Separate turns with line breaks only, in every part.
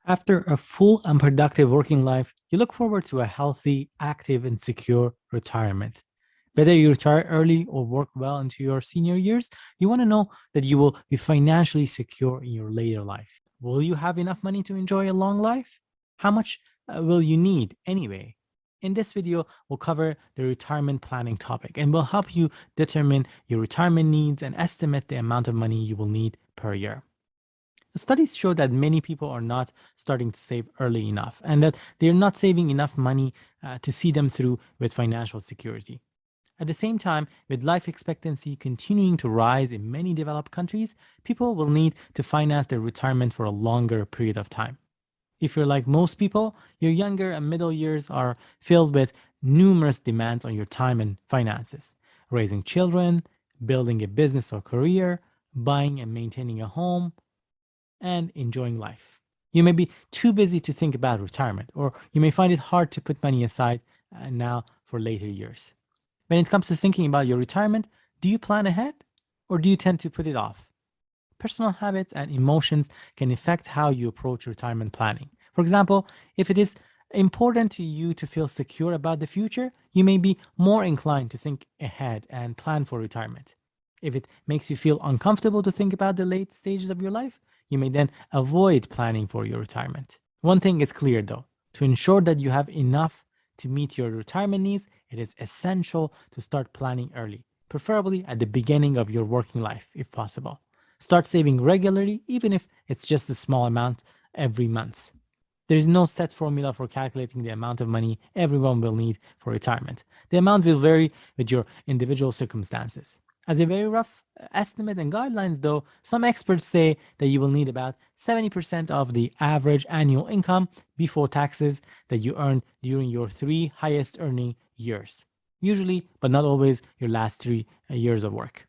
After a full and productive working life, you look forward to a healthy, active, and secure retirement. Whether you retire early or work well into your senior years, you want to know that you will be financially secure in your later life. Will you have enough money to enjoy a long life? How much will you need anyway? In this video, we'll cover the retirement planning topic and we'll help you determine your retirement needs and estimate the amount of money you will need per year. The studies show that many people are not starting to save early enough and that they're not saving enough money to see them through with financial security. At the same time, with life expectancy continuing to rise in many developed countries, people will need to finance their retirement for a longer period of time. If you're like most people, your younger and middle years are filled with numerous demands on your time and finances. Raising children, building a business or career, buying and maintaining a home, and enjoying life. You may be too busy to think about retirement, or you may find it hard to put money aside now for later years. When it comes to thinking about your retirement, do you plan ahead or do you tend to put it off? Personal habits and emotions can affect how you approach retirement planning. For example, if it is important to you to feel secure about the future, you may be more inclined to think ahead and plan for retirement. If it makes you feel uncomfortable to think about the late stages of your life, you may then avoid planning for your retirement. One thing is clear though, to ensure that you have enough to meet your retirement needs, it is essential to start planning early, preferably at the beginning of your working life if possible. Start saving regularly, even if it's just a small amount every month. There is no set formula for calculating the amount of money everyone will need for retirement. The amount will vary with your individual circumstances. As a very rough estimate and guidelines, though, some experts say that you will need about 70% of the average annual income before taxes that you earned during your 3 highest earning years. Usually, but not always, your last 3 years of work.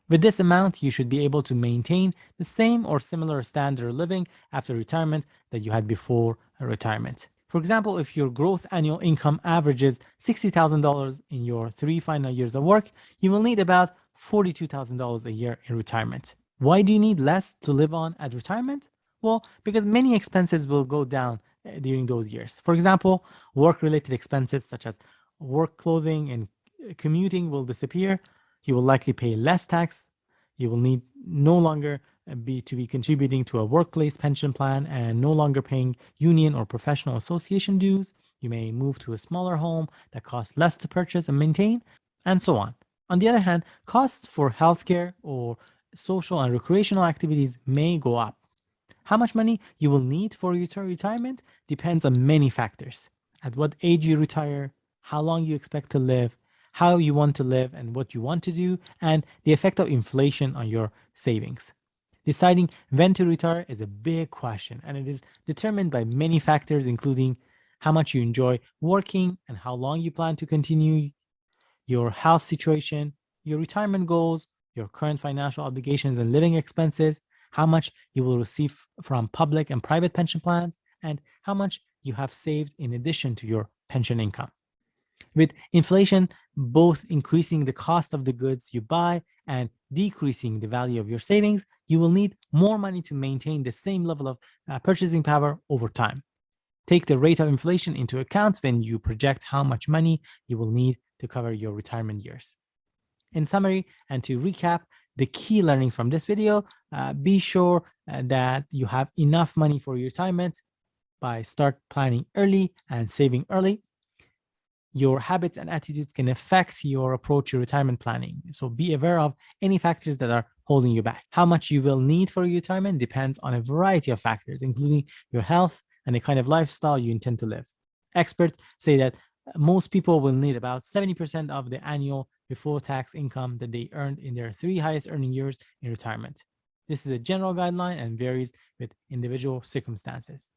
With this amount, you should be able to maintain the same or similar standard of living after retirement that you had before retirement. For example, if your gross annual income averages $60,000 in your 3 final years of work, you will need about $42,000 a year in retirement. Why do you need less to live on at retirement? Well, because many expenses will go down during those years. For example, work-related expenses such as work clothing and commuting will disappear. You will likely pay less tax. You will need no longer be contributing to a workplace pension plan and no longer paying union or professional association dues. You may move to a smaller home that costs less to purchase and maintain, and so on. On the other hand, costs for healthcare or social and recreational activities may go up. How much money you will need for your retirement depends on many factors. At what age you retire, how long you expect to live, how you want to live and what you want to do, and the effect of inflation on your savings. Deciding when to retire is a big question, and it is determined by many factors, including how much you enjoy working and how long you plan to continue, your health situation, your retirement goals, your current financial obligations and living expenses, how much you will receive from public and private pension plans, and how much you have saved in addition to your pension income. With inflation both increasing the cost of the goods you buy and decreasing the value of your savings, you will need more money to maintain the same level of purchasing power over time. Take the rate of inflation into account when you project how much money you will need to cover your retirement years. In summary, and to recap, the key learnings from this video, be sure that you have enough money for your retirement by start planning early and saving early. Your habits and attitudes can affect your approach to retirement planning. So be aware of any factors that are holding you back. How much you will need for your retirement depends on a variety of factors, including your health and the kind of lifestyle you intend to live. Experts say that most people will need about 70% of the annual before tax income that they earned in their 3 highest earning years in retirement. This is a general guideline and varies with individual circumstances.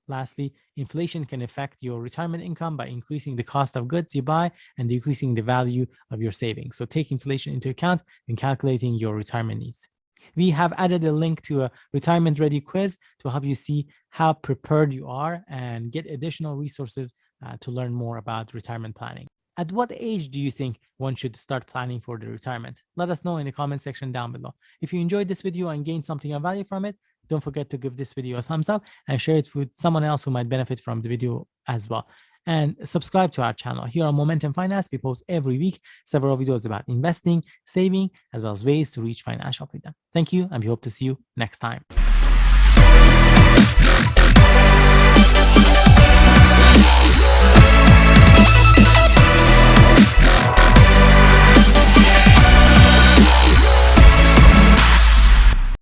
Lastly, inflation can affect your retirement income by increasing the cost of goods you buy and decreasing the value of your savings. So take inflation into account when calculating your retirement needs. We have added a link to a retirement ready quiz to help you see how prepared you are and get additional resources to learn more about retirement planning. At what age do you think one should start planning for the retirement? Let us know in the comment section down below. If you enjoyed this video and gained something of value from it, don't forget to give this video a thumbs up and share it with someone else who might benefit from the video as well. And subscribe to our channel. Here on Momentum Finance, we post every week several videos about investing, saving, as well as ways to reach financial freedom. Thank you, and we hope to see you next time.